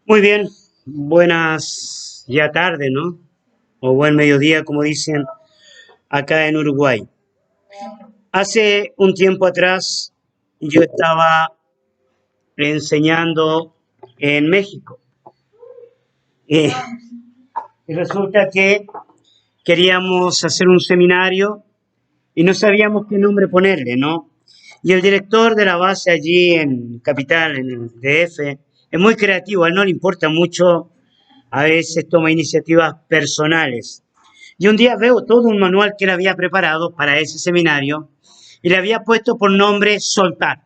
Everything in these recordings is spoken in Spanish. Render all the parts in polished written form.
Muy bien, buenas ya tarde, ¿no? O buen mediodía, como dicen acá en Uruguay. Hace un tiempo atrás yo estaba enseñando en México y, y resulta que queríamos hacer un seminario y no sabíamos qué nombre ponerle, ¿no? Y el director de la base allí en Capital, en el DF, es muy creativo, a él no le importa mucho, a veces toma iniciativas personales. Y un día veo todo un manual que él había preparado para ese seminario y le había puesto por nombre Soltar.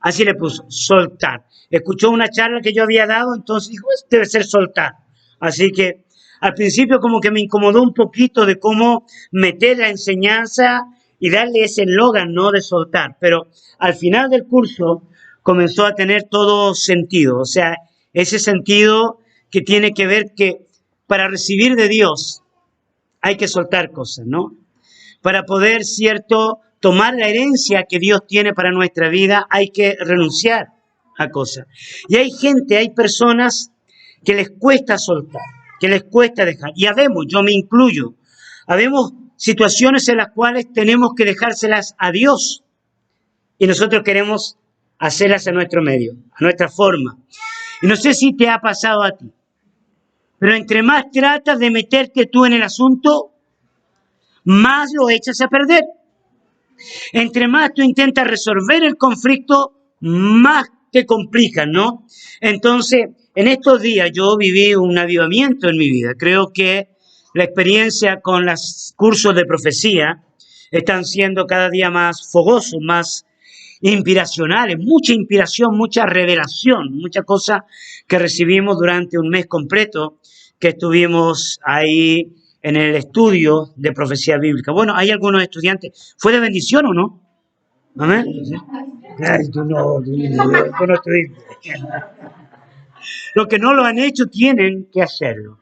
Así le puso, Soltar. Escuchó una charla que yo había dado, entonces dijo, este debe ser Soltar. Así que al principio como que me incomodó un poquito de cómo meter la enseñanza y darle ese eslogan, ¿no? De soltar. Pero al final del curso comenzó a tener todo sentido. O sea, ese sentido que tiene que ver que para recibir de Dios hay que soltar cosas, ¿no? Para poder, cierto, tomar la herencia que Dios tiene para nuestra vida, hay que renunciar a cosas. Y hay gente, hay personas que les cuesta soltar, que les cuesta dejar. Y habemos, yo me incluyo, habemos situaciones en las cuales tenemos que dejárselas a Dios y nosotros queremos hacerlas a nuestro medio, a nuestra forma. Y no sé si te ha pasado a ti, pero entre más tratas de meterte tú en el asunto, más lo echas a perder. Entre más tú intentas resolver el conflicto, más te complican, ¿no? Entonces, en estos días yo viví un avivamiento en mi vida. Creo que la experiencia con los cursos de profecía están siendo cada día más fogosos, más inspiracionales, mucha inspiración, mucha revelación, mucha cosa que recibimos durante un mes completo que estuvimos ahí en el estudio de profecía bíblica. Bueno, hay algunos estudiantes. ¿Fue de bendición o no? Amén. Ay, tú no estuviste. Los que no lo han hecho tienen que hacerlo.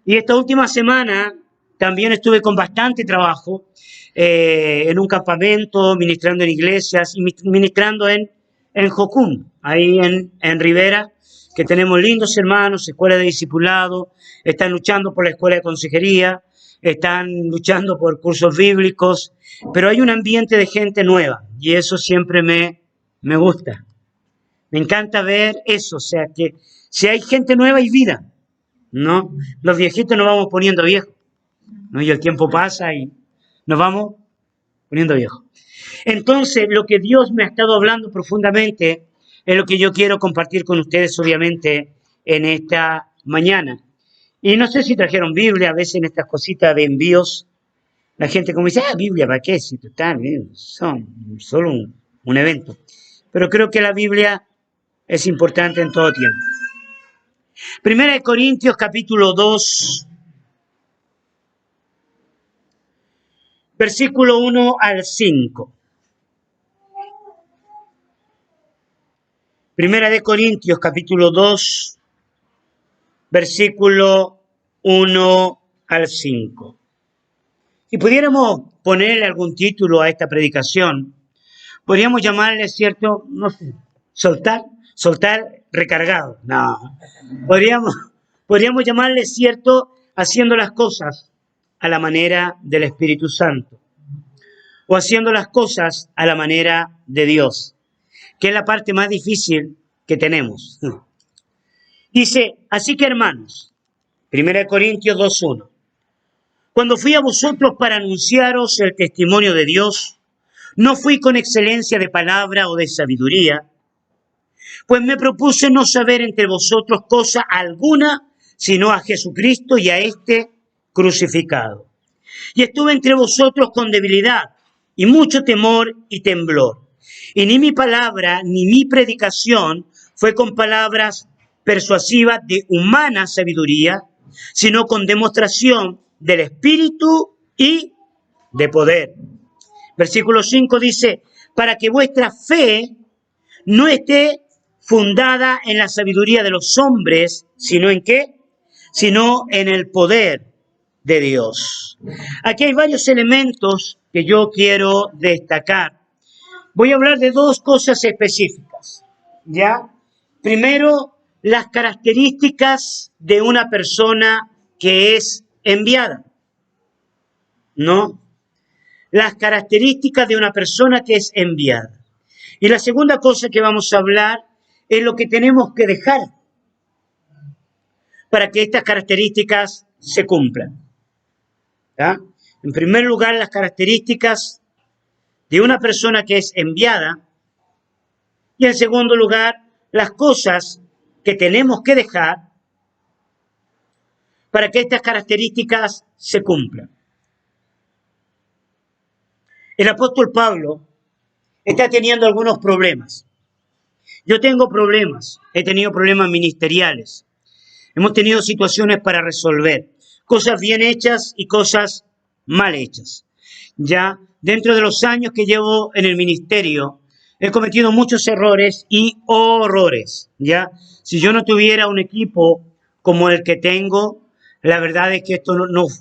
Y esta última semana también estuve con bastante trabajo en un campamento, ministrando en iglesias y ministrando en Jocún, ahí en Rivera, que tenemos lindos hermanos, escuela de discipulado, están luchando por la escuela de consejería, están luchando por cursos bíblicos, pero hay un ambiente de gente nueva y eso siempre me gusta. Me encanta ver eso, o sea que si hay gente nueva hay vida, ¿no? Los viejitos nos vamos poniendo viejos, ¿no? Y el tiempo pasa y nos vamos poniendo viejos. Entonces, lo que Dios me ha estado hablando profundamente es lo que yo quiero compartir con ustedes, obviamente, en esta mañana. Y no sé si trajeron Biblia, a veces en estas cositas de envíos, la gente como dice, Biblia, ¿para qué? Si total, son solo un evento. Pero creo que la Biblia es importante en todo tiempo. Primera de Corintios, capítulo 2, versículo 1 al 5. Primera de Corintios, capítulo 2, versículo 1 al 5. Si pudiéramos ponerle algún título a esta predicación, podríamos llamarle, ¿cierto? No sé, soltar recargado. No, podríamos llamarle, ¿cierto? Haciendo las cosas a la manera del Espíritu Santo o haciendo las cosas a la manera de Dios, que es la parte más difícil que tenemos. Dice, así que hermanos, 1 Corintios 2:1, cuando fui a vosotros para anunciaros el testimonio de Dios, no fui con excelencia de palabra o de sabiduría, pues me propuse no saber entre vosotros cosa alguna, sino a Jesucristo y a este crucificado. Y estuve entre vosotros con debilidad y mucho temor y temblor. Y ni mi palabra ni mi predicación fue con palabras persuasivas de humana sabiduría, sino con demostración del Espíritu y de poder. Versículo 5 dice, para que vuestra fe no esté fundada en la sabiduría de los hombres, sino en qué, sino en el poder de Dios. Aquí hay varios elementos que yo quiero destacar. Voy a hablar de dos cosas específicas, ¿ya? Primero, las características de una persona que es enviada, ¿no? Las características de una persona que es enviada. Y la segunda cosa que vamos a hablar es lo que tenemos que dejar para que estas características se cumplan. ¿Ya? En primer lugar, las características de una persona que es enviada. Y en segundo lugar, las cosas que tenemos que dejar para que estas características se cumplan. El apóstol Pablo está teniendo algunos problemas. Yo tengo problemas, he tenido problemas ministeriales. Hemos tenido situaciones para resolver, cosas bien hechas y cosas mal hechas. Ya dentro de los años que llevo en el ministerio, he cometido muchos errores y horrores. Ya, si yo no tuviera un equipo como el que tengo, la verdad es que esto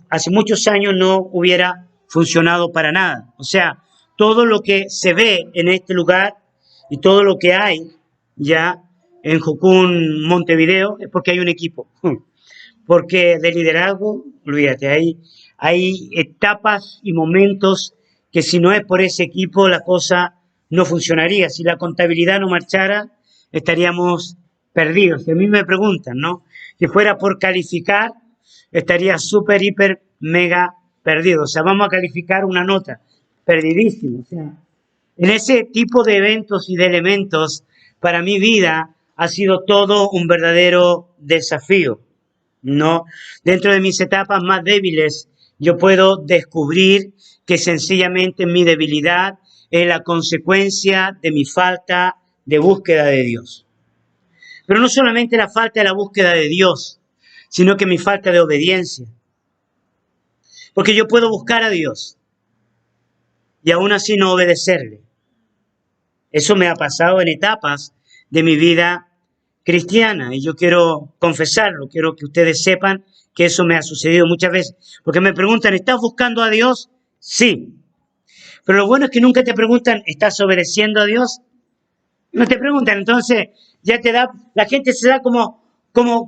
hace muchos años no hubiera funcionado para nada. O sea, todo lo que se ve en este lugar y todo lo que hay ya en Jocún, Montevideo, es porque hay un equipo. Porque de liderazgo, olvídate, hay etapas y momentos que si no es por ese equipo la cosa no funcionaría. Si la contabilidad no marchara, estaríamos perdidos. Si a mí me preguntan, ¿no? Si fuera por calificar, estaría súper, hiper, mega perdido. O sea, vamos a calificar una nota, perdidísimo. O sea, en ese tipo de eventos y de elementos, para mi vida ha sido todo un verdadero desafío, ¿no? Dentro de mis etapas más débiles, yo puedo descubrir que sencillamente mi debilidad es la consecuencia de mi falta de búsqueda de Dios. Pero no solamente la falta de la búsqueda de Dios, sino que mi falta de obediencia. Porque yo puedo buscar a Dios y aún así no obedecerle. Eso me ha pasado en etapas de mi vida cristiana y yo quiero confesarlo, quiero que ustedes sepan que eso me ha sucedido muchas veces. Porque me preguntan, ¿estás buscando a Dios? Sí. Pero lo bueno es que nunca te preguntan, ¿estás obedeciendo a Dios? No te preguntan, entonces ya la gente se da como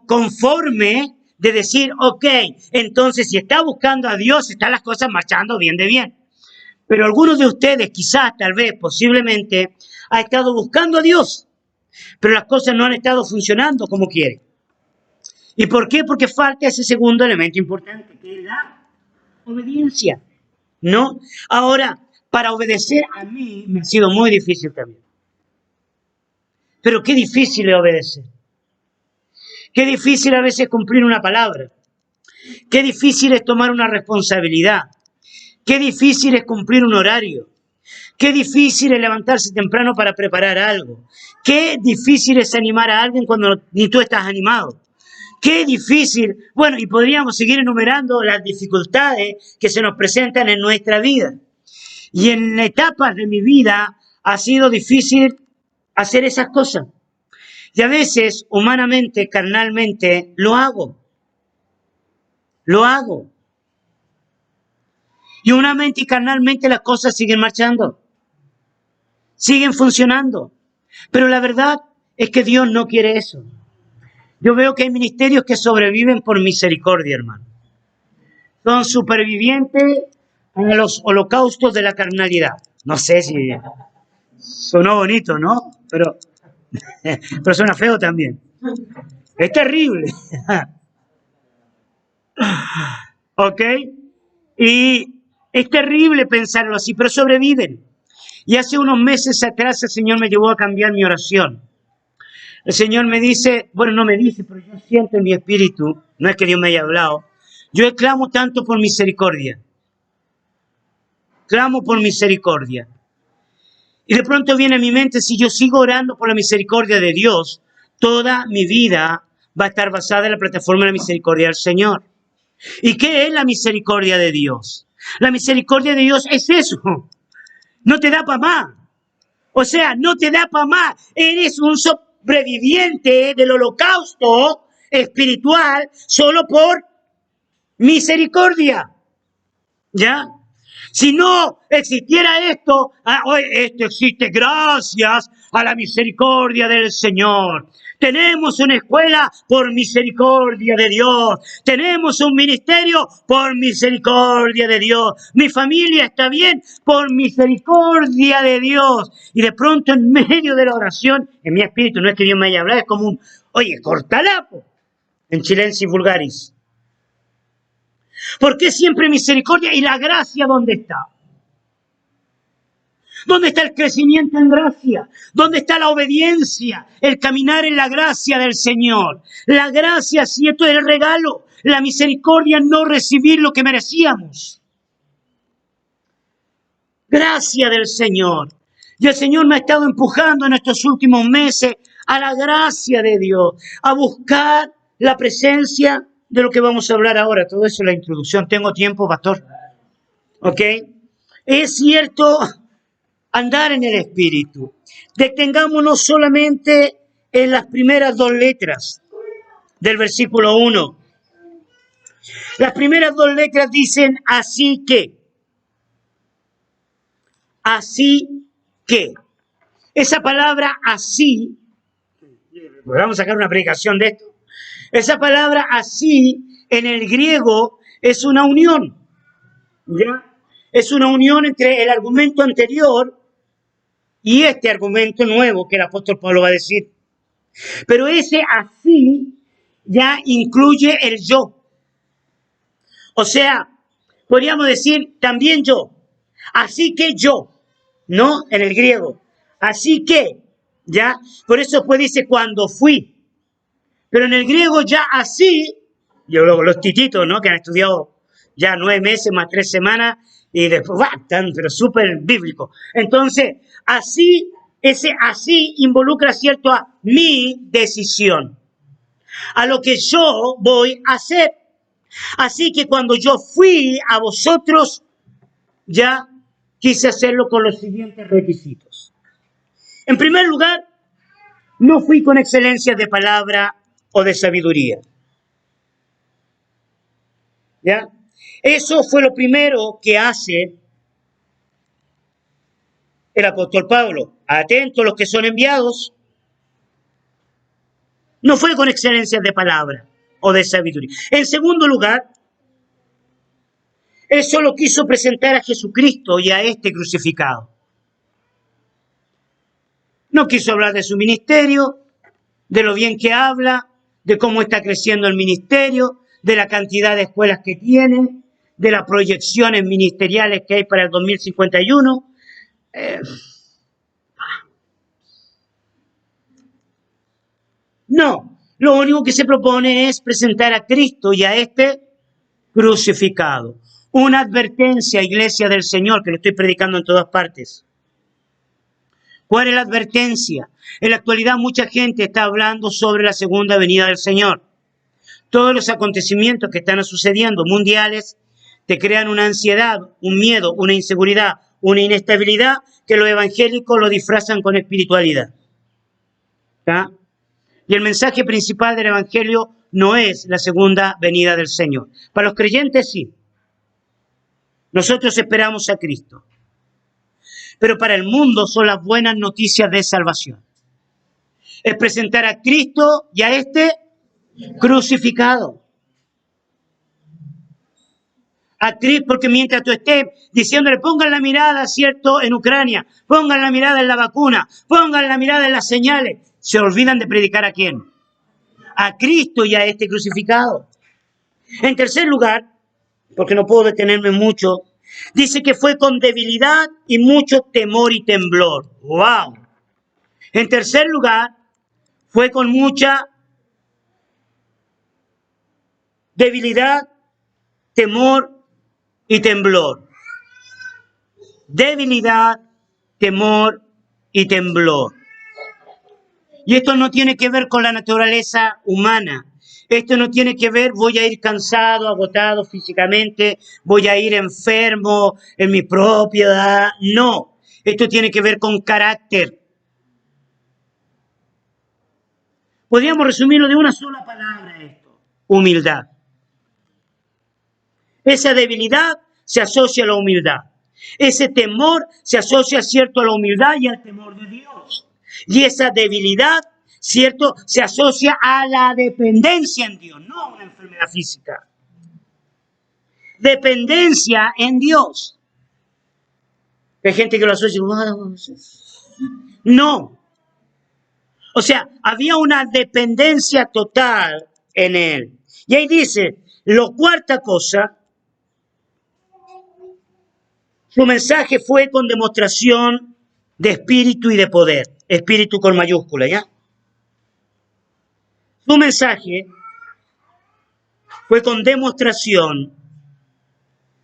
conforme de decir, ok, entonces si está buscando a Dios, están las cosas marchando bien de bien. Pero algunos de ustedes, quizás, tal vez, posiblemente, ha estado buscando a Dios, pero las cosas no han estado funcionando como quiere. ¿Y por qué? Porque falta ese segundo elemento importante, que es la obediencia, ¿no? Ahora, para obedecer a mí me ha sido muy difícil también. Pero qué difícil es obedecer. Qué difícil a veces cumplir una palabra. Qué difícil es tomar una responsabilidad. Qué difícil es cumplir un horario. Qué difícil es levantarse temprano para preparar algo. Qué difícil es animar a alguien cuando ni tú estás animado. Qué difícil. Bueno, y podríamos seguir enumerando las dificultades que se nos presentan en nuestra vida. Y en etapas de mi vida ha sido difícil hacer esas cosas. Y a veces, humanamente, carnalmente, lo hago. Lo hago. Y humanamente y carnalmente las cosas siguen marchando. Siguen funcionando. Pero la verdad es que Dios no quiere eso. Yo veo que hay ministerios que sobreviven por misericordia, hermano. Son supervivientes a los holocaustos de la carnalidad. No sé si sonó bonito, ¿no? Pero suena feo también. Es terrible. ¿Ok? Y es terrible pensarlo así, pero sobreviven. Y hace unos meses atrás el Señor me llevó a cambiar mi oración. El Señor me dice, bueno, no me dice, pero yo siento en mi espíritu, no es que Dios me haya hablado, yo clamo tanto por misericordia. Clamo por misericordia. Y de pronto viene a mi mente, si yo sigo orando por la misericordia de Dios, toda mi vida va a estar basada en la plataforma de la misericordia del Señor. ¿Y qué es la misericordia de Dios? La misericordia de Dios es eso. No te da para más. O sea, no te da para más. Eres un sobreviviente del holocausto espiritual solo por misericordia. ¿Ya? Si no existiera esto, hoy esto existe gracias a la misericordia del Señor. Tenemos una escuela por misericordia de Dios. Tenemos un ministerio por misericordia de Dios. Mi familia está bien por misericordia de Dios. Y de pronto en medio de la oración, en mi espíritu, no es que Dios me haya hablado, es como un, oye, cortala, po, en chilensis vulgaris. ¿Por qué siempre misericordia? ¿Y la gracia dónde está? ¿Dónde está el crecimiento en gracia? ¿Dónde está la obediencia? El caminar en la gracia del Señor. La gracia, si esto es el regalo. La misericordia, no recibir lo que merecíamos. Gracia del Señor. Y el Señor me ha estado empujando en estos últimos meses a la gracia de Dios, a buscar la presencia de lo que vamos a hablar ahora. Todo eso es la introducción. ¿Tengo tiempo, pastor? ¿Ok? Es cierto, andar en el Espíritu. Detengámonos solamente en las primeras dos letras del versículo 1. Las primeras dos letras dicen así que. Así que. Esa palabra así, vamos a sacar una predicación de esto. Esa palabra así en el griego es una unión. ¿Ya? Es una unión entre el argumento anterior y este argumento nuevo que el apóstol Pablo va a decir. Pero ese así ya incluye el yo. O sea, podríamos decir también yo. Así que yo, ¿no? En el griego. Así que, ¿ya? Por eso después dice cuando fui. Pero en el griego ya así, yo los tititos, ¿no? Que han estudiado ya 9 meses más 3 semanas y después, pero súper bíblico. Entonces, así, ese así involucra, ¿cierto?, a mi decisión, a lo que yo voy a hacer. Así que cuando yo fui a vosotros, ya quise hacerlo con los siguientes requisitos. En primer lugar, no fui con excelencia de palabra o de sabiduría. ¿Ya? Eso fue lo primero que hace el apóstol Pablo. Atentos los que son enviados. No fue con excelencia de palabra o de sabiduría. En segundo lugar, él solo quiso presentar a Jesucristo y a este crucificado. No quiso hablar de su ministerio, de lo bien que habla, de cómo está creciendo el ministerio, de la cantidad de escuelas que tiene, de las proyecciones ministeriales que hay para el 2051. No, lo único que se propone es presentar a Cristo y a este crucificado. Una advertencia, iglesia del Señor, que lo estoy predicando en todas partes. ¿Cuál es la advertencia? En la actualidad mucha gente está hablando sobre la segunda venida del Señor. Todos los acontecimientos que están sucediendo mundiales te crean una ansiedad, un miedo, una inseguridad, una inestabilidad que los evangélicos lo disfrazan con espiritualidad. ¿Está? Y el mensaje principal del evangelio no es la segunda venida del Señor. Para los creyentes sí. Nosotros esperamos a Cristo. Pero para el mundo son las buenas noticias de salvación. Es presentar a Cristo y a este crucificado. A Cristo, porque mientras tú estés diciéndole, pongan la mirada, ¿cierto?, en Ucrania, pongan la mirada en la vacuna, pongan la mirada en las señales, se olvidan de predicar a quién. A Cristo y a este crucificado. En tercer lugar, porque no puedo detenerme mucho, dice que fue con debilidad y mucho temor y temblor. ¡Wow! En tercer lugar, fue con mucha debilidad, temor y temblor. Debilidad, temor y temblor. Y esto no tiene que ver con la naturaleza humana. Esto no tiene que ver, voy a ir cansado, agotado físicamente, voy a ir enfermo en mi propiedad. No, esto tiene que ver con carácter. Podríamos resumirlo de una sola palabra esto: humildad. Esa debilidad se asocia a la humildad. Ese temor se asocia, cierto, a la humildad y al temor de Dios. Y esa debilidad ¿cierto? Se asocia a la dependencia en Dios, no a una enfermedad física. Dependencia en Dios. Hay gente que lo asocia. No. O sea, había una dependencia total en él. Y ahí dice, la cuarta cosa, su mensaje fue con demostración de espíritu y de poder. Espíritu con mayúscula, ¿ya? Su mensaje fue con demostración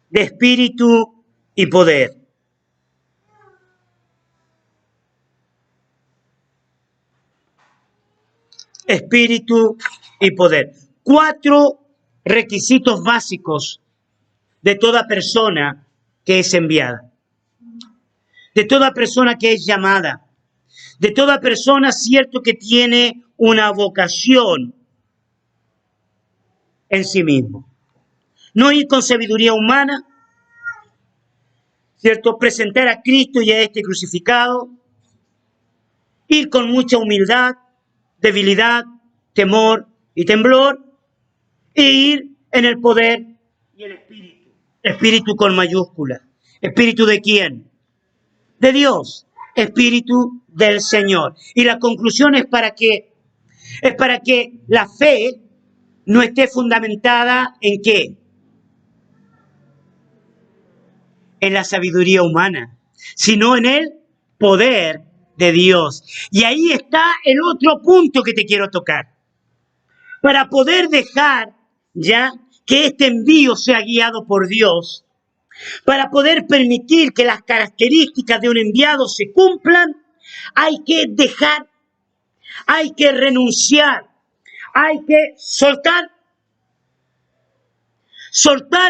de espíritu y poder. Espíritu y poder. 4 requisitos básicos de toda persona que es enviada, de toda persona que es llamada, de toda persona, cierto, que tiene una vocación en sí mismo. No ir con sabiduría humana, cierto, presentar a Cristo y a este crucificado, ir con mucha humildad, debilidad, temor y temblor, e ir en el poder y el espíritu. Espíritu con mayúscula. ¿Espíritu de quién? De Dios. Espíritu del Señor. Y la conclusión es para que la fe no esté fundamentada en ¿qué? En la sabiduría humana, sino en el poder de Dios. Y ahí está el otro punto que te quiero tocar. Para poder dejar ya que este envío sea guiado por Dios, para poder permitir que las características de un enviado se cumplan, hay que dejar, hay que renunciar, hay que soltar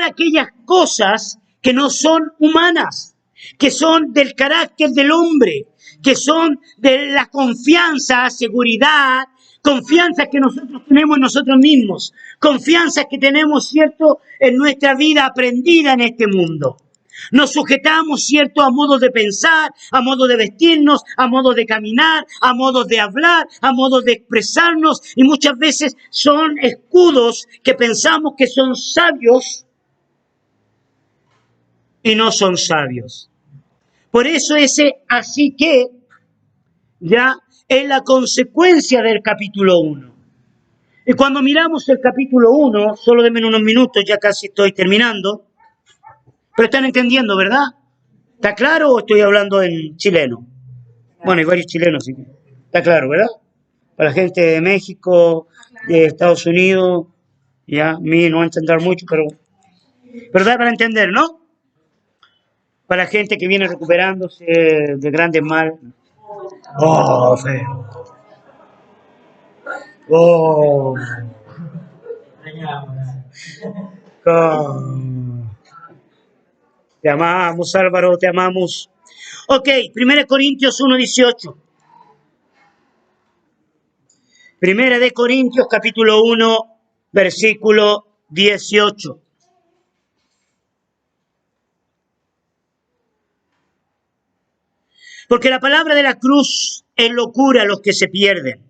aquellas cosas que no son humanas, que son del carácter del hombre, que son de la confianza, seguridad, confianza que nosotros tenemos en nosotros mismos, confianza que tenemos, cierto, en nuestra vida aprendida en este mundo. Nos sujetamos, cierto, a modos de pensar, a modos de vestirnos, a modos de caminar, a modos de hablar, a modos de expresarnos, y muchas veces son escudos que pensamos que son sabios y no son sabios. Por eso ese así que ya es la consecuencia del capítulo 1. Y cuando miramos el capítulo 1, solo denme unos minutos, ya casi estoy terminando, pero están entendiendo, ¿verdad? ¿Está claro o estoy hablando en chileno? Bueno, hay varios chilenos, sí. Está claro, ¿verdad? Para la gente de México, de Estados Unidos, ya, a mí no va a entender mucho, pero da para entender, ¿no? Para la gente que viene recuperándose de grandes males. Oh, feo. Oh. Oh. Te amamos, Álvaro, te amamos. Ok, 1 Corintios 1:18. 1 Corintios capítulo 1, versículo 18. Porque la palabra de la cruz es locura a los que se pierden,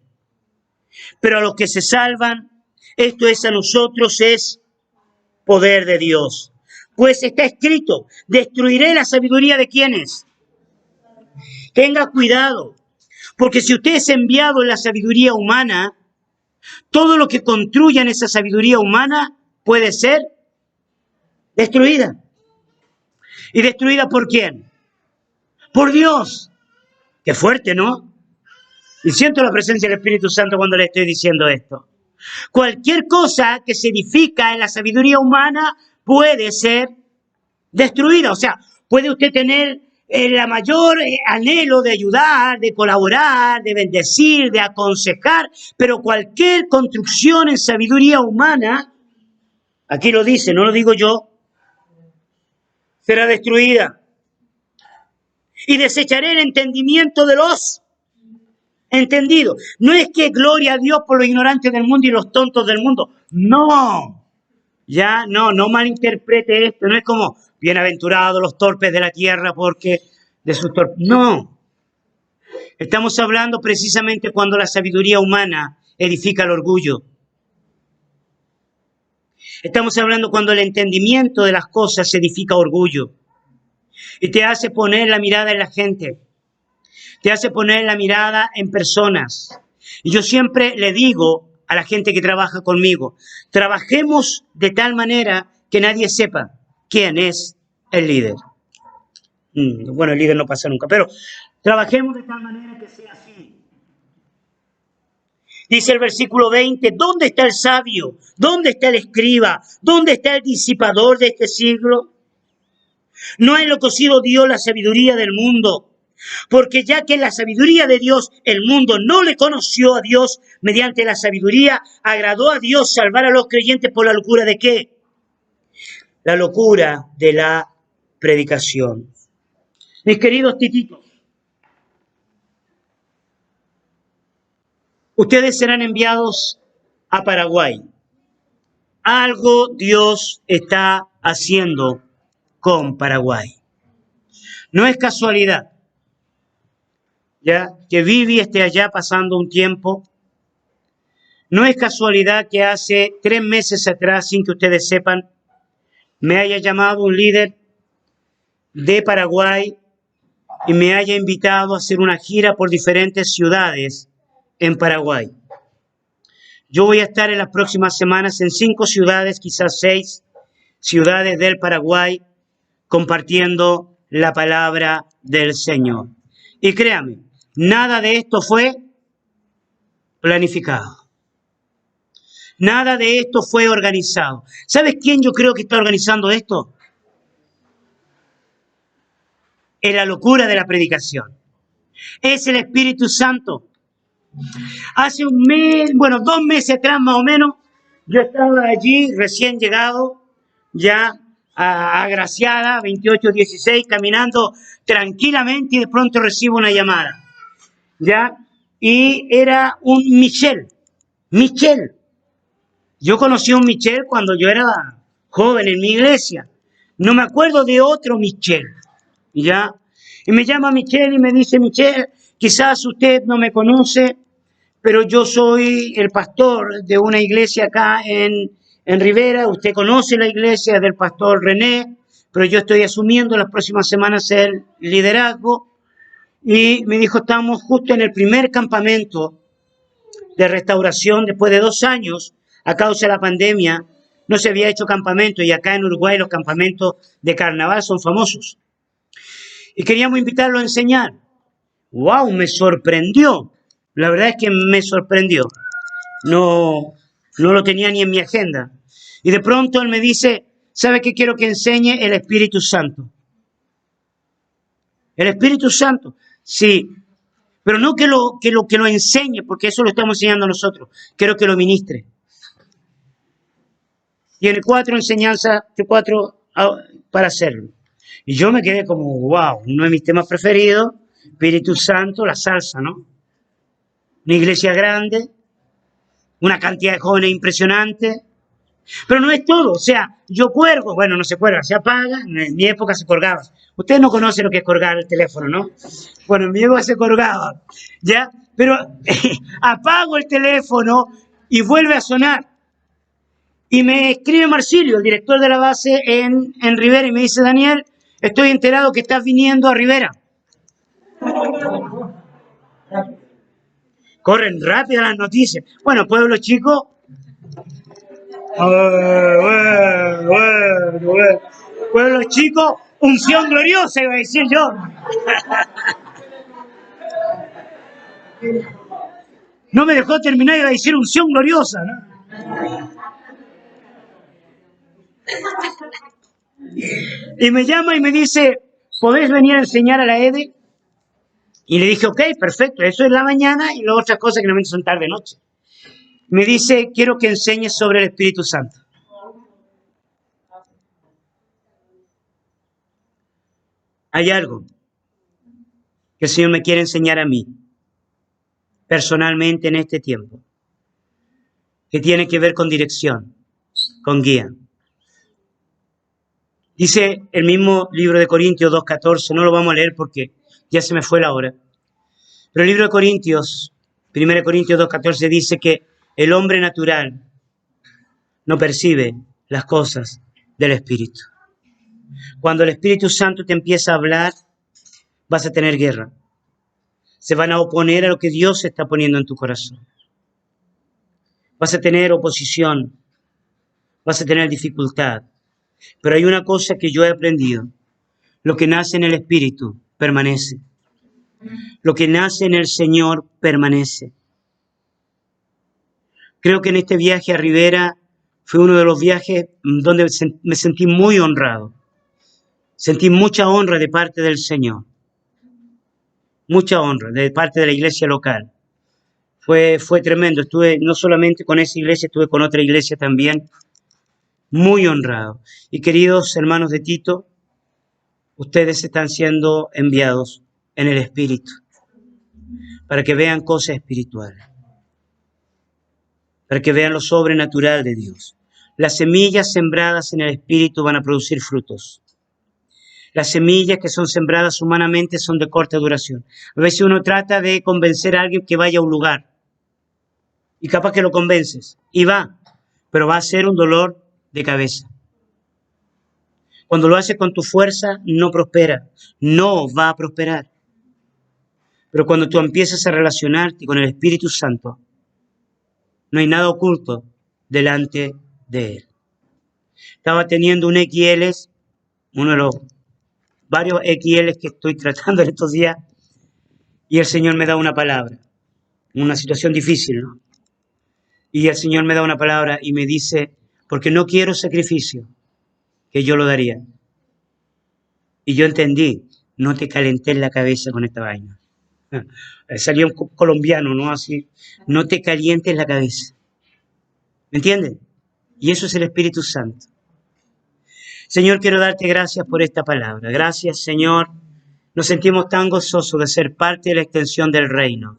pero a los que se salvan, esto es a nosotros, es poder de Dios. Pues está escrito, destruiré la sabiduría de quienes. Tenga cuidado, porque si usted es enviado en la sabiduría humana, todo lo que construya en esa sabiduría humana puede ser destruida. ¿Y destruida por quién? Por Dios. Qué fuerte, ¿no? Y siento la presencia del Espíritu Santo cuando le estoy diciendo esto. Cualquier cosa que se edifica en la sabiduría humana puede ser destruida. O sea, puede usted tener el mayor anhelo de ayudar, de colaborar, de bendecir, de aconsejar, pero cualquier construcción en sabiduría humana, aquí lo dice, no lo digo yo, será destruida. Y desecharé el entendimiento de los entendidos. No es que gloria a Dios por los ignorantes del mundo y los tontos del mundo. No. Ya, no malinterprete esto. No es como bienaventurados los torpes de la tierra porque de sus torpes. No. Estamos hablando precisamente cuando la sabiduría humana edifica el orgullo. Estamos hablando cuando el entendimiento de las cosas edifica orgullo y te hace poner la mirada en la gente, te hace poner la mirada en personas. Y yo siempre le digo a la gente que trabaja conmigo, trabajemos de tal manera que nadie sepa quién es el líder. Bueno, el líder no pasa nunca, pero trabajemos de tal manera que sea así. Dice el versículo 20, ¿dónde está el sabio? ¿Dónde está el escriba? ¿Dónde está el disipador de este siglo? ¿No ha enloquecido Dios la sabiduría del mundo? Porque ya que en la sabiduría de Dios el mundo no le conoció a Dios, mediante la sabiduría agradó a Dios salvar a los creyentes por la locura de ¿qué? La locura de la predicación. Mis queridos tititos, ustedes serán enviados a Paraguay. Algo Dios está haciendo con Paraguay. No es casualidad, ya que Vivi esté allá pasando un tiempo. No es casualidad que hace 3 meses atrás, sin que ustedes sepan, me haya llamado un líder de Paraguay y me haya invitado a hacer una gira por diferentes ciudades en Paraguay. Yo voy a estar en las próximas semanas en 5 ciudades, quizás 6 ciudades del Paraguay, compartiendo la palabra del Señor. Y créame, nada de esto fue planificado. Nada de esto fue organizado. ¿Sabes quién yo creo que está organizando esto? Es la locura de la predicación. Es el Espíritu Santo. Hace 2 meses atrás más o menos, yo estaba allí recién llegado, ya agraciada, 28-16, caminando tranquilamente y de pronto recibo una llamada, ¿ya? Y era un Michel. Yo conocí a un Michel cuando yo era joven en mi iglesia. No me acuerdo de otro Michel, ¿ya? Y me llama Michel y me dice, Michel, quizás usted no me conoce, pero yo soy el pastor de una iglesia acá en Rivera. Usted conoce la iglesia del pastor René, pero yo estoy asumiendo las próximas semanas el liderazgo. Y me dijo, estamos justo en el primer campamento de restauración después de 2 años. A causa de la pandemia no se había hecho campamento y acá en Uruguay los campamentos de carnaval son famosos. Y queríamos invitarlo a enseñar. ¡Wow! Me sorprendió. La verdad es que me sorprendió. No lo tenía ni en mi agenda. Y de pronto él me dice, ¿sabe qué quiero que enseñe? El Espíritu Santo. El Espíritu Santo, sí. Pero no que lo enseñe, porque eso lo estamos enseñando nosotros. Quiero que lo ministre. Tiene 4 enseñanzas, 4 para hacerlo. Y yo me quedé como, wow, uno de mis temas preferidos, Espíritu Santo, la salsa, ¿no? Una iglesia grande, una cantidad de jóvenes impresionante. Pero no es todo, o sea, yo cuelgo, bueno, no se cuelga, se apaga, en mi época se colgaba. Ustedes no conocen lo que es colgar el teléfono, ¿no? Bueno, en mi época se colgaba, ¿ya? Pero apago el teléfono y vuelve a sonar. Y me escribe Marsilio, el director de la base en Rivera, y me dice, Daniel, estoy enterado que estás viniendo a Rivera. Corren rápido las noticias. Bueno, pueblo chico. Pueblo chico, unción gloriosa, iba a decir yo. No me dejó terminar, iba a decir unción gloriosa, ¿no? Y me llama y me dice, ¿podés venir a enseñar a la EDE? Y le dije, ok, perfecto, eso es la mañana y las otras cosas que normalmente son tarde-noche. Me dice, quiero que enseñes sobre el Espíritu Santo. Hay algo que el Señor me quiere enseñar a mí, personalmente en este tiempo, que tiene que ver con dirección, con guía. Dice el mismo libro de Corintios 2:14, no lo vamos a leer porque ya se me fue la hora, Pero el libro de Corintios, 1 Corintios 2:14 dice que el hombre natural no percibe las cosas del Espíritu. Cuando el Espíritu Santo te empieza a hablar, vas a tener guerra. Se van a oponer a lo que Dios está poniendo en tu corazón. Vas a tener oposición, vas a tener dificultad. Pero hay una cosa que yo he aprendido. Lo que nace en el Espíritu permanece. Lo que nace en el Señor permanece. Creo que en este viaje a Rivera fue uno de los viajes donde me sentí muy honrado. Sentí mucha honra de parte del Señor. Mucha honra de parte de la iglesia local. Fue tremendo. Estuve no solamente con esa iglesia, estuve con otra iglesia también. Muy honrado. Y queridos hermanos de Tito, ustedes están siendo enviados en el Espíritu para que vean cosas espirituales, para que vean lo sobrenatural de Dios. Las semillas sembradas en el Espíritu van a producir frutos. Las semillas que son sembradas humanamente son de corta duración. A veces uno trata de convencer a alguien que vaya a un lugar y capaz que lo convences y va, pero va a ser un dolor de cabeza. Cuando lo haces con tu fuerza, no prospera, no va a prosperar. Pero cuando tú empiezas a relacionarte con el Espíritu Santo, no hay nada oculto delante de Él. Estaba teniendo un XL, uno de los varios XL que estoy tratando en estos días, y el Señor me da una palabra, una situación difícil, ¿no? Y el Señor me da una palabra y me dice, porque no quiero sacrificio, que yo lo daría. Y yo entendí, no te calenté la cabeza con esta vaina. Salió un colombiano, ¿no? Así, no te calientes la cabeza. ¿Me entiendes? Y eso es el Espíritu Santo. Señor, quiero darte gracias por esta palabra. Gracias, Señor. Nos sentimos tan gozosos de ser parte de la extensión del reino.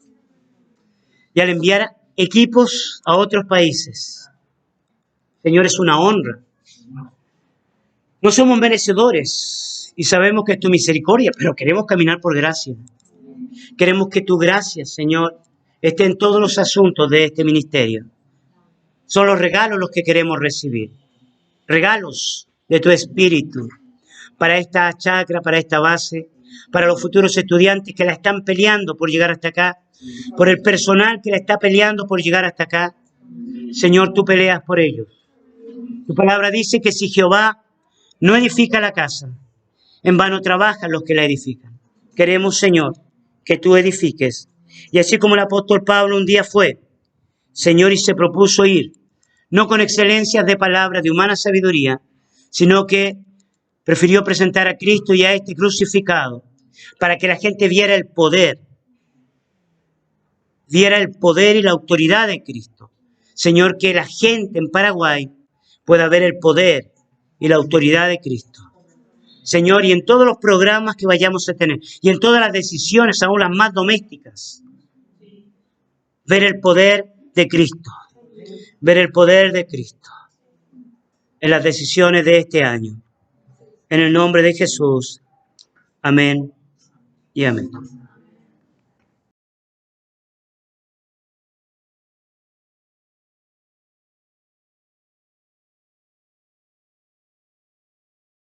Y al enviar equipos a otros países, Señor, es una honra. No somos merecedores y sabemos que es tu misericordia, pero queremos caminar por gracia. Queremos que tu gracia, Señor, esté en todos los asuntos de este ministerio. Son los regalos los que queremos recibir. Regalos de tu Espíritu para esta chacra, para esta base, para los futuros estudiantes que la están peleando por llegar hasta acá, por el personal que la está peleando por llegar hasta acá. Señor, tú peleas por ellos. Tu palabra dice que si Jehová no edifica la casa, en vano trabajan los que la edifican. Queremos, Señor, que tú edifiques. Y así como el apóstol Pablo un día fue, Señor, y se propuso ir, no con excelencias de palabras, de humana sabiduría, sino que prefirió presentar a Cristo y a este crucificado para que la gente viera el poder y la autoridad de Cristo. Señor, que la gente en Paraguay pueda ver el poder y la autoridad de Cristo. Señor, y en todos los programas que vayamos a tener, y en todas las decisiones, aún las más domésticas, ver el poder de Cristo, ver el poder de Cristo en las decisiones de este año. En el nombre de Jesús. Amén y amén.